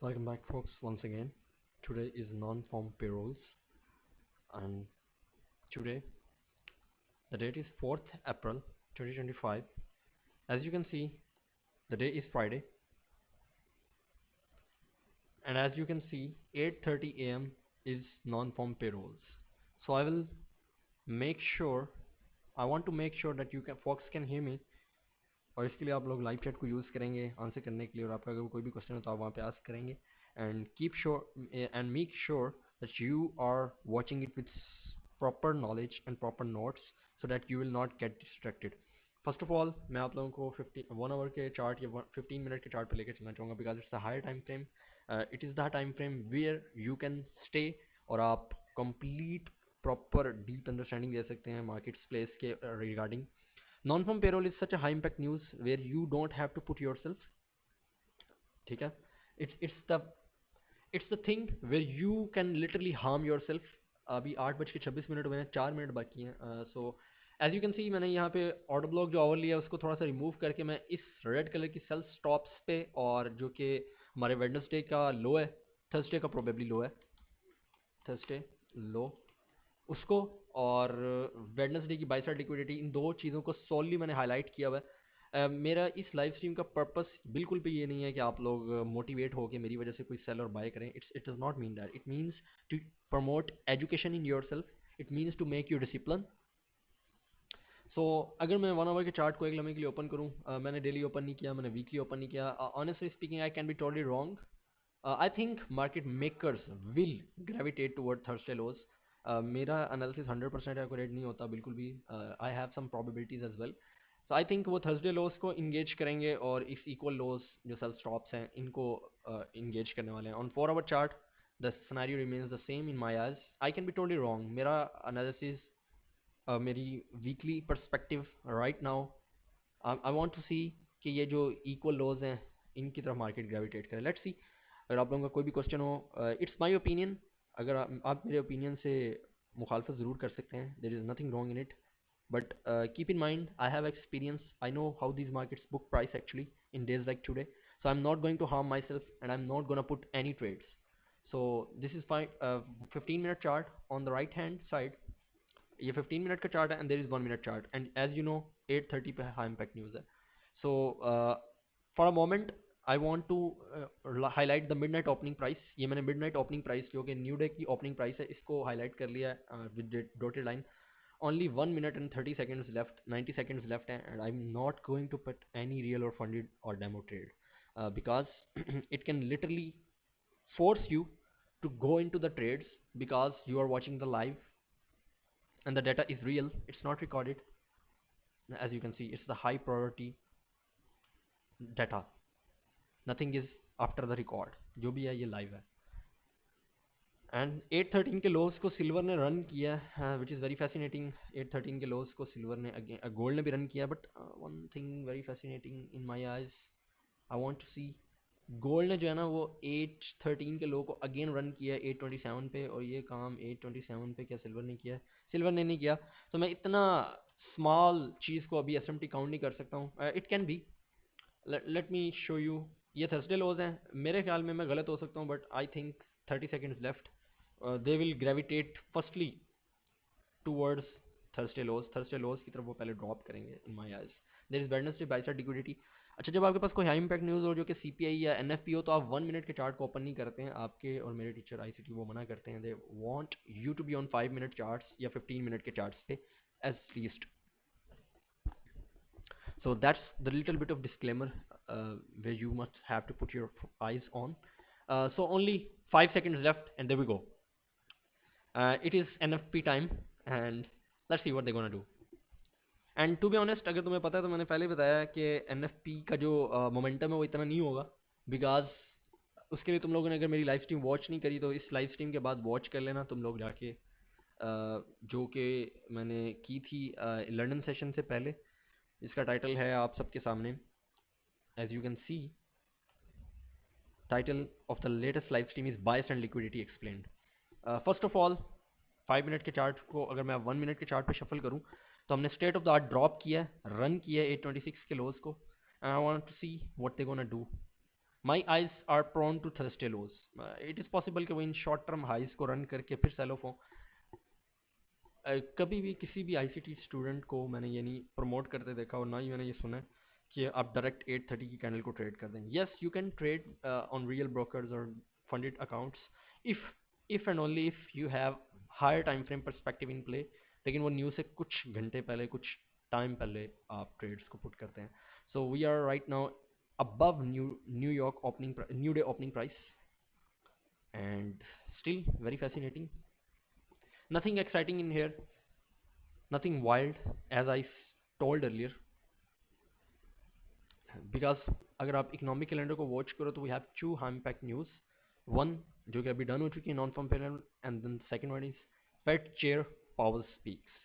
Welcome back, folks, once again. Today is non-farm payrolls, and today the date is 4th April 2025. As you can see, the day is Friday, and as you can see, 8:30 a.m. is non-farm payrolls. So I want to make sure that folks can hear me, और इसके लिए आप लोग live chat को use करेंगे answer करने के लिए, और आपका अगर कोई भी क्वेश्चन हो तो आप वहाँ पे आस्क करेंगे, and make sure that you are watching it with proper knowledge and proper notes so that you will not get distracted. First of all मैं आप लोगों को 1 आवर के चार्ट या 15 मिनट के चार्ट पे लेकर चलना चाहूँगा, because it's the higher time frame. It is the time frame where you can stay और आप कंप्लीट प्रॉपर डीप अंडरस्टैंडिंग दे सकते हैं मार्केट्स प्लेस के regarding. Non-farm payroll is such a high impact news where you don't have to put yourself. ठीक है, it's the thing where you can literally harm yourself. अभी 8:26 हुए हैं, 4 minute बाकी हैं. So as you can see, मैंने यहाँ पे ऑर्डर ब्लॉक जो आवरली है उसको थोड़ा सा रिमूव करके मैं इस रेड कलर की सेल स्टॉप्स पे, और जो कि हमारे वेडनेसडे का लो है, थर्सडे का प्रोबेबली लो है, थर्सडे लो उसको, और वेडनेसडे की बाय साइड लिक्विडिटी, इन दो चीज़ों को सोलली मैंने हाईलाइट किया हुआ है. मेरा इस लाइव स्ट्रीम का पर्पस बिल्कुल भी ये नहीं है कि आप लोग मोटिवेट हो के मेरी वजह से कोई सेल और बाय करें. It does not mean that. It means to promote education in yourself. It means to make you discipline. So अगर मैं 1 आवर के चार्ट को एक लम्हे के लिए ओपन करूँ, मैंने डेली ओपन नहीं किया, मैंने वीकली ओपन नहीं किया. Honestly speaking, I can be totally wrong. I think market makers will gravitate toward Thursday lows. मेरा एनालिसिस 100% एक्यूरेट नहीं होता बिल्कुल भी. I have some probabilities as well. So I think वो थर्सडे लोज को engage करेंगे, और इस इक्वल लोज जो सेल स्टॉप्स हैं इनको इंगेज करने वाले हैं. On 4 hour chart the scenario remains the same in my eyes. I can be totally wrong. मेरा एनालिसिस, मेरी weekly perspective right now, I want to see कि ये जो इक्वल लोज हैं इनकी तरफ मार्केट ग्रेविटेट करे. Let's see. अगर आप लोगों का कोई भी क्वेश्चन हो, इट्स माई ओपिनियन. अगर आप मेरे ओपिनियन से मुखालफत ज़रूर कर सकते हैं. There is nothing wrong in it, but keep in mind, I have experience. I know how these markets book price actually in days like today. So I'm not going to harm myself, and I'm not going to put any trades. So this is my 15-minute chart. On the right hand side, ये 15 minute का chart है, and there is 1 minute chart, and as you know 8:30 पे high impact news है. So for a moment I want to highlight the midnight opening price. ये मैंने midnight opening price जो कि new day की opening price है, इसको highlight कर लिया है with dotted line. Only 1 minute and 30 seconds left, 90 seconds left, and I'm not going to put any real or funded or demo trade, because it can literally force you to go into the trades, because you are watching the live and the data is real, it's not recorded. As you can see, it's the high priority data. Nothing is after the record. जो भी है ये live है. And 8:13 के loss को silver ने run किया, which is very fascinating. 8:13 के लोस को सिल्वर ने गोल्ड ने भी रन किया, but one thing very fascinating in my eyes, I want to see, gold ने जो है ना वो 8:13 के लो को अगेन रन किया 8:27 पे, और ये काम 8:27 पे क्या सिल्वर ने किया? सिल्वर ने नहीं किया. तो मैं इतना स्मॉल चीज़ को अभी एसएमटी काउंट नहीं कर सकता हूँ. It can be, let me show you. ये थर्सडे लोज हैं, मेरे ख्याल में मैं गलत हो सकता हूँ, but I think 30 seconds left. They will gravitate firstly towards Thursday lows. Thursday lows की तरफ वो पहले ड्रॉप करेंगे in my eyes. There is Wednesday buy side liquidity. अच्छा, जब आपके पास कोई हाई इम्पैक्ट न्यूज़ हो जो कि CPI या NFP हो, तो आप 1 मिनट के चार्ट को ओपन नहीं करते हैं. आपके और मेरे टीचर ICT वो मना करते हैं. They want you to be on 5 minute charts या 15 मिनट के चार्ट्स पे at least. So that's the little bit of disclaimer where you must have to put your eyes on. So only 5 seconds left, and there we go. It is NFP time, and let's see what they're gonna do. And to be honest, अगर तुम्हें पता है तो मैंने पहले बताया कि NFP का जो मोमेंटम है वो इतना नहीं होगा, बिकॉज उसके लिए तुम लोगों ने अगर मेरी लाइव स्ट्रीम वॉच नहीं करी तो इस लाइव स्ट्रीम के बाद वॉच कर लेना तुम लोग जाके, जो कि मैंने की थी लंदन सेशन से पहले. इसका टाइटल है आप सबके सामने, as you can see, title of the latest live stream is bias and liquidity explained. First of all 5 minute के चार्ट को अगर मैं 1 मिनट के चार्ट पे शफल करूं, तो हमने state of the art drop किया है, रन किया है 826 के लोज को, and I want to see what they gonna do. My eyes are prone to Thursday lows. It is possible कि वो इन शॉर्ट टर्म हाइज को रन करके फिर सेल ऑफ हो. कभी भी किसी भी आईसीटी स्टूडेंट को मैंने ये नहीं प्रमोट करते देखा और ना ही मैंने ये सुना है कि आप डायरेक्ट 830 की कैंडल को ट्रेड कर दें. Yes, you can trade on real brokers और funded accounts if and only if you have higher time frame perspective in play. लेकिन वो न्यूज़ से कुछ घंटे पहले, कुछ टाइम पहले आप ट्रेड्स को पुट करते हैं. So we are right now above New York New Day opening price, and still very fascinating. Nothing exciting in here, nothing wild, as I told earlier. Because अगर आप इकोनॉमिक कैलेंडर को watch करो तो we have two high impact news. One जो कि अभी done हो चुकी है, non farm payroll, and then second one is Fed chair Powell speaks,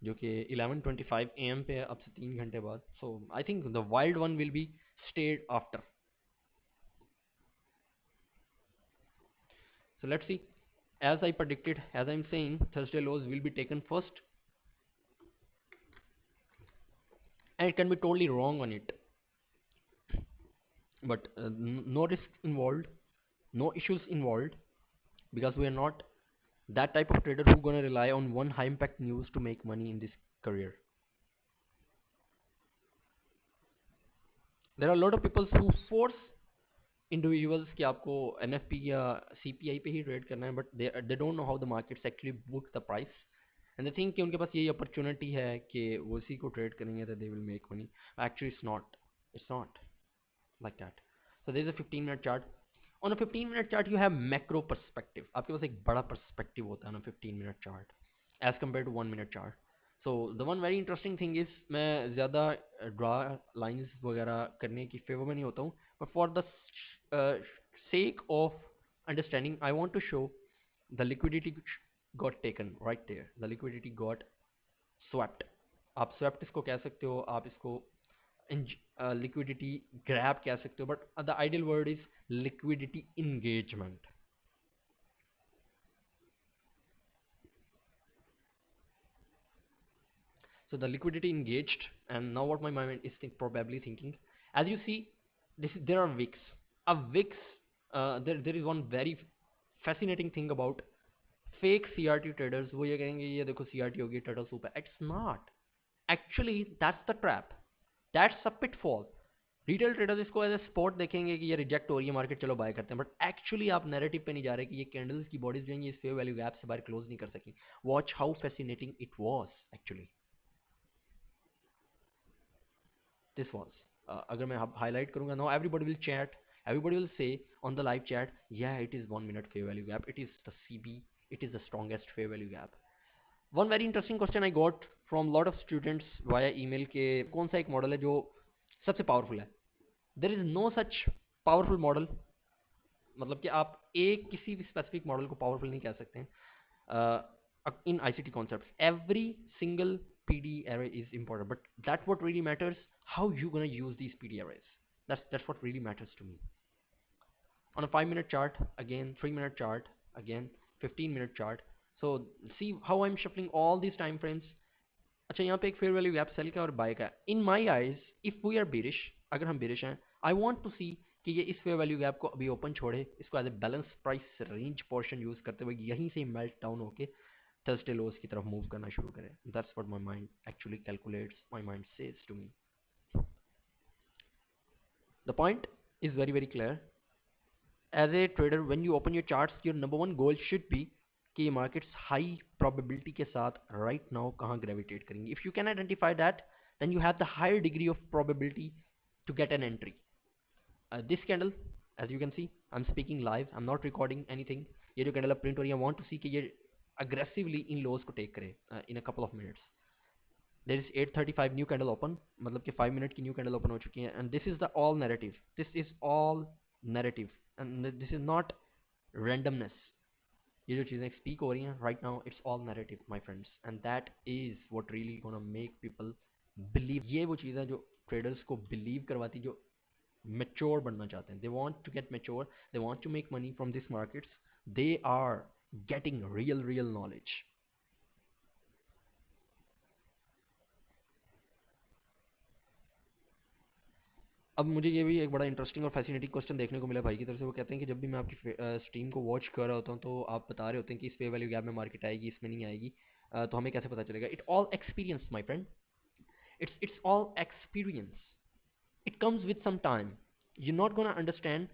जो कि 11:25 AM पे है, अब से 3 घंटे बाद. So I think the wild one will be stayed after. So let's see. As I predicted, as I'm saying, Thursday lows will be taken first, and it can be totally wrong on it. But no risk involved, no issues involved, because we are not that type of trader who gonna rely on one high impact news to make money in this career. There are a lot of people who force individuals कि आपको NFP या CPI पे ही trade करना है, but they don't know how the markets actually book the price, and they think कि उनके पास यही opportunity है कि वो इसी को ट्रेड करेंगे तो they will make money. Actually it's not like that. So there is a 15-minute chart. On a 15-minute chart you have macro perspective. आपके पास एक बड़ा perspective होता है on a 15-minute chart as compared to 1-minute chart. So the one very interesting thing is, मैं ज़्यादा draw lines वगैरह करने की फेवर में नहीं होता हूँ, but for the sake of understanding I want to show the liquidity got taken right there. The liquidity got swept. आप swept इसको कह सकते हो, आप इसको liquidity grab कह सकते हो, but the ideal word is liquidity engagement. So the liquidity engaged, and now what my mind is probably thinking, as you see, there are wicks. A wicks, there is one very fascinating thing about fake CRT traders. वो ये कहेंगे ये देखो CRT होगी turtle soup है. It's not. Actually, that's the trap. That's a pitfall. Retail traders इसको as ए spot देखेंगे कि ये रिजेक्ट हो रही है मार्केट, चलो बाय करते हैं, बट एक्चुअली आप नैरेटिव पे नहीं जा रहे कि ये कैंडल्स की बॉडीज जो है ये फेयर वैल्यू गैप से बाहर क्लोज नहीं कर सकी. Watch how fascinating it was actually. This was, अगर मैं हाईलाइट करूंगा, now everybody will chat, everybody will say on the live chat, yeah, it is 1 minute fair value gap, it is the CB, it is the strongest fair value gap. One very interesting question I got from lot of students via email के कौन सा एक model है जो सबसे powerful है. There is no such powerful model. मतलब कि आप एक किसी भी स्पेसिफिक मॉडल को पावरफुल नहीं कह सकते हैं इन ICT concepts. Every single PD array is important, but that's what really matters, how you gonna use these PD arrays. That's what really matters to me. On a 5-minute chart, again 3-minute chart, again 15-minute chart. So see how I'm shuffling all these time frames. अच्छा, यहाँ पे एक fair value gap cell का और buy का. In my eyes if we are bearish, अगर हम bearish हैं, आई वांट टू सी कि ये इस फेयर वैल्यू गैप को अभी ओपन छोड़े, इसको as a balance price range portion use करते हुए यहीं से मेल्ट डाउन होके थर्सडे लोज की तरफ मूव करना शुरू करें. That's what my mind actually calculates, my mind says to me. The point is very very clear. As a trader when you open your charts, your number one goal should be कि ये markets high probability के साथ right now कहाँ gravitate करेंगे. If you can identify that, then you have the higher degree of probability to get an entry. This candle, as you can see, I am speaking live, I am not recording anything. ये जो candle print हो रही है, आई want to see कि ये aggressively इन लोज को take करे in a couple of minutes. There is 8:35 new candle open, मतलब कि 5 मिनट की न्यू कैंडल ओपन हो चुकी है, and this is the all narrative. This is all narrative, and this is not randomness. ये जो चीज़ें स्पीक हो रही हैं right now, it's all narrative my friends, and that is what really gonna make people believe. ये वो चीज़ें जो ट्रेडर्स को बिलीव करवाती, जो मेच्योर बनना चाहते हैं. They want to get mature, they want to make money from this markets, they are getting real knowledge. अब मुझे ये भी एक बड़ा इंटरेस्टिंग और फैसिनेटिंग क्वेश्चन देखने को मिला भाई की तरफ से। वो कहते हैं कि जब भी मैं आपकी स्ट्रीम को वॉच कर रहा होता हूँ तो आप बता रहे होते हैं कि इस पे वैल्यू गैप में मार्केट आएगी, इसमें नहीं आएगी, तो हमें कैसे पता चलेगा? It all experience my friend, it's all experience, it comes with some time. You not gonna understand,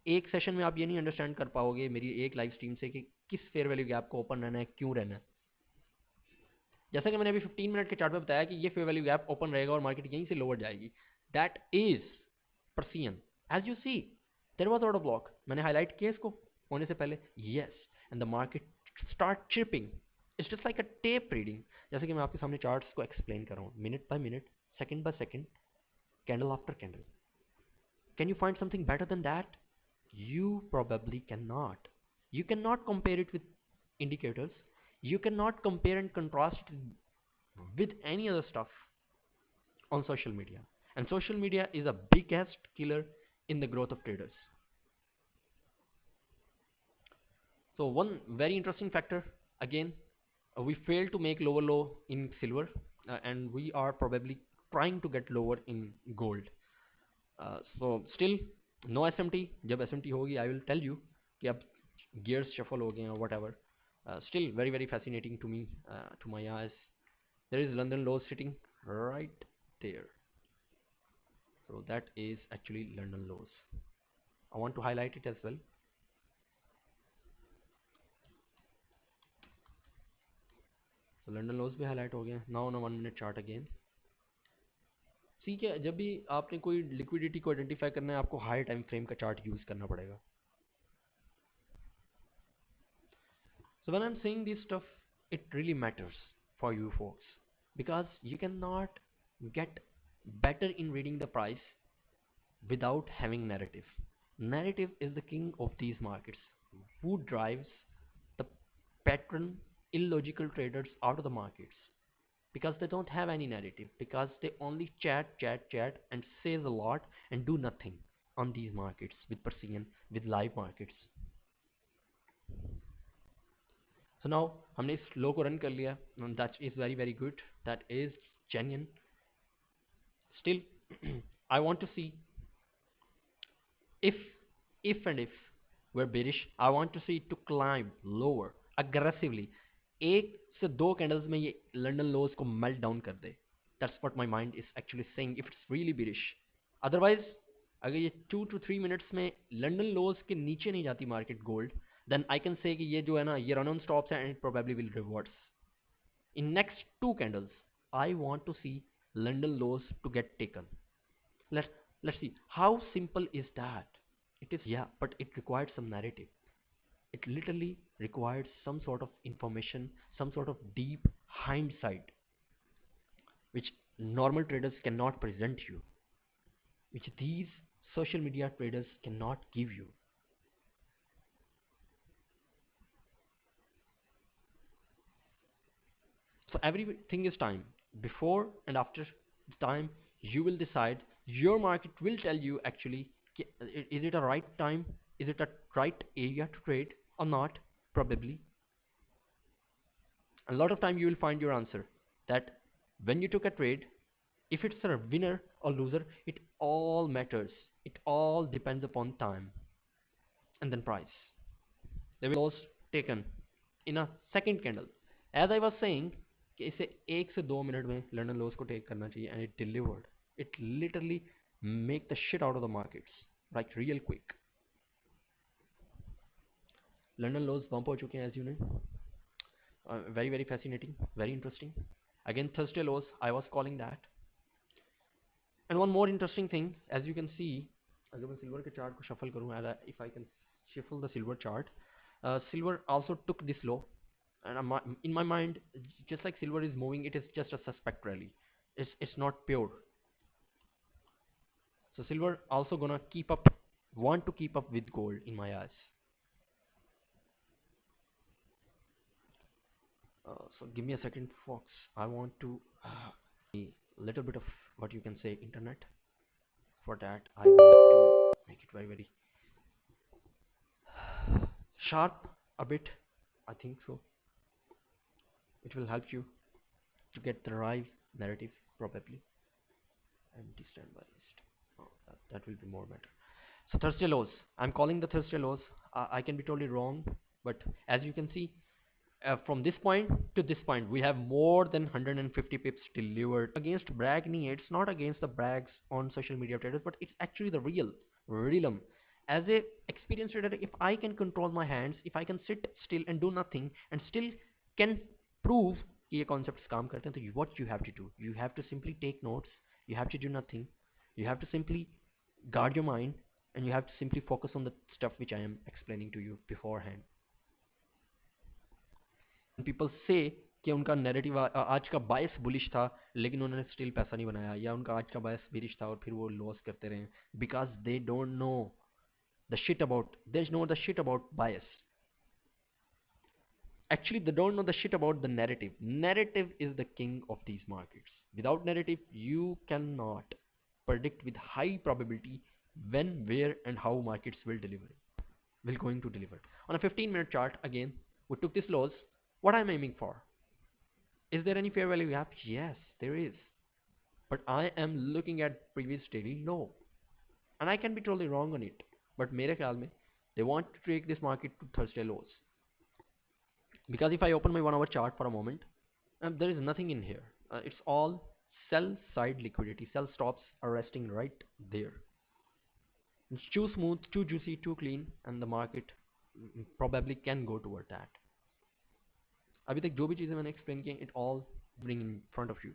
एक सेशन में आप ये नहीं अंडरस्टैंड कर पाओगे मेरी एक लाइव स्ट्रीम से कि किस फेयर वैल्यू गैप को ओपन रहना है, क्यों रहना है। जैसा कि मैंने अभी 15 मिनट के चार्ट में बताया कि ये फेयर वैल्यू गैप ओपन रहेगा और मार्केट यहीं से लोअर जाएगी, that is Persian. As you see there was order block, मैंने हाईलाइट किया इसको होने से पहले, yes, and the market start chipping, it's just like a tape reading. जैसे कि मैं आपके सामने चार्ट्स को एक्सप्लेन कर रहा हूँ minute by minute, second by second, candle after candle. Can you find something better than that? You probably cannot. You cannot compare it with indicators. You cannot compare and contrast it with any other stuff on social media. And social media is a biggest killer in the growth of traders. So one very interesting factor, again, we failed to make lower low in silver, and we are probably trying to get lower in gold. So still no SMT. जब SMT होगी I will tell you कि अब gears shuffle हो गए हैं or whatever. Still very fascinating to me, to my eyes. There is London lows sitting right there. So that is actually London lows. I want to highlight it as well. So London lows भी highlight हो गए हैं. Now on a 1 minute chart again. ठीक है, जब भी आपने कोई लिक्विडिटी को आइडेंटिफाई करना है आपको हाई टाइम फ्रेम का चार्ट यूज करना पड़ेगा. So when I'm saying this stuff, it really matters for you folks because you cannot get better in reading the price without having narrative. Narrative is the king of these markets. Who drives the pattern illogical traders out of the markets? Because they don't have any narrative, because they only chat and says a lot and do nothing on these markets with precision, with live markets. So now हमने इस लो को run कर लिया, that is very good, that is genuine. Still I want to see if we're bearish, I want to see it to climb lower aggressively. एक से दो candles में ये लंदन लोज को मेल्ट डाउन कर दे. That's what my mind is actually saying if it's really bearish. Otherwise अगर ये 2 to 3 minutes में लंदन लोज के नीचे नहीं जाती market gold, then I can say कि ये जो है ना ये run on stops है and it probably will reverse. In next two candles, I want to see London lows to get taken. Let's see how simple is that. It is, yeah, but it required some narrative. It literally required some sort of information, some sort of deep hindsight, which normal traders cannot present you, which these social media traders cannot give you. So everything is time. Before and after time, you will decide. Your market will tell you actually, is it a right time? Is it a right area to trade or not? Probably. A lot of time you will find your answer that when you took a trade, if it's a winner or loser, it all matters. It all depends upon time and then price. They will also taken in a second candle. As I was saying कि इसे 1 से 2 minute में London लोज को take करना चाहिए and it delivered. It literally make the shit out of the markets like real quick. London lows bump हो चुके हैं as you know. Very fascinating, very interesting. Again Thursday lows, I was calling that. And one more interesting thing, as you can see, अगर मैं silver के chart को shuffle करूँ, if I can shuffle the silver chart, silver also took this low, and in my mind, just like silver is moving, it is just a suspect rally. It's not pure. So silver also gonna want to keep up with gold in my eyes. So give me a second, folks. I want to a little bit of what you can say internet. For that, I want to make it very sharp a bit. I think so. It will help you to get the right narrative probably. Empty standby list. Oh, that will be more better. So Thursday lows. I'm calling the Thursday lows. I can be totally wrong, but as you can see, from this point to this point, we have more than 150 pips delivered against bragging. It's not against the brags on social media traders, but it's actually the realm. As a experienced trader, if I can control my hands, if I can sit still and do nothing, and still can prove कि ये concepts काम करते हैं, तो what you have to do? You have to simply take notes. You have to do nothing. You have to simply guard your mind, and you have to simply focus on the stuff which I am explaining to you beforehand. People से कि उनका narrative आज का बायस bullish था, लेकिन उन्होंने still पैसा नहीं बनाया, या उनका आज का बायस बिरिश था और फिर वो लॉस करते रहे, because they don't know the shit about, they know the shit about bias. Actually, they don't know the shit about the narrative. Narrative is the king of these markets. Without narrative, you cannot predict with high probability when, where, and how markets will deliver. Will going to deliver. On a 15-minute chart, again, we took this lows. What I'm aiming for? Is there any fair value gap? Yes, there is. But I am looking at previous daily low. And I can be totally wrong on it. But मेरे ख्याल में, they want to take this market to Thursday lows. Because if I open my 1 hour chart for a moment, there is nothing in here. It's all sell side liquidity. Sell stops are resting right there. It's too smooth, too juicy, too clean, and the market probably can go toward that. अभी तक जो भी चीज़ें मैंने explain की, it all bring in front of you,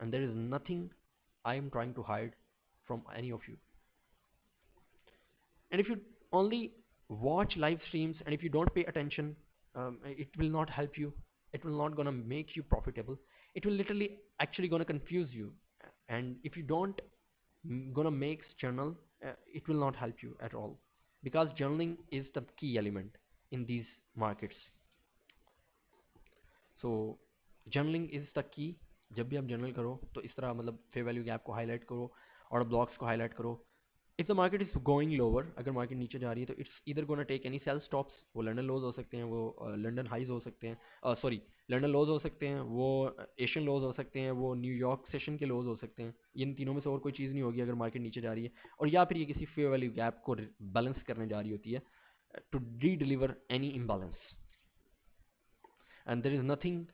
and there is nothing I am trying to hide from any of you. And if you only watch live streams and if you don't pay attention, it will not help you. It will not gonna make you profitable. It will literally actually gonna confuse you. And if you don't gonna make journal, it will not help you at all, because journaling is the key element in these markets. So journaling is the key. जब भी आप journal करो तो इस तरह मतलब fair value gap को highlight करो और ब्लॉक्स को हाईलाइट करो. If the market is going lower, अगर मार्केट नीचे जा रही है तो इट्स इधर gonna take any sell stops. वो लंदन लोज हो सकते हैं, वो लंदन हाइज हो सकते हैं, सॉरी लंदन लोज हो सकते हैं, वो एशियन लोज हो सकते हैं, वो न्यूयॉर्क सेशन के लोज हो सकते हैं. इन तीनों में से और कोई चीज़ नहीं होगी अगर मार्केट नीचे जा रही है, और या फिर ये किसी फेयर वैल्यू गैप को बैलेंस करने जा रही होती है to redeliver any imbalance. And there is nothing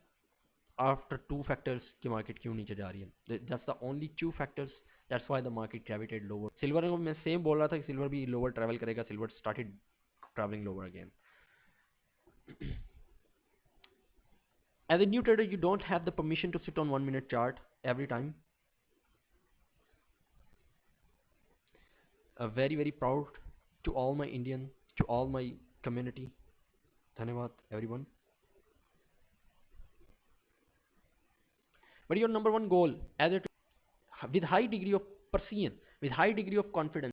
after two factors कि मार्केट क्यों नीचे जा रही है. That's the only two factors. That's why the market gravitated lower. Silver को मैं सेम बोल रहा था कि सिल्वर भी लोअर ट्रैवल करेगा. Silver started traveling lower again. As a new trader, you don't have the permission to sit on 1 minute chart every time. Very proud to all my Indian, to all my community. धन्यवाद everyone. But your number one goal as a with high degree of precision, with high degree of confidence,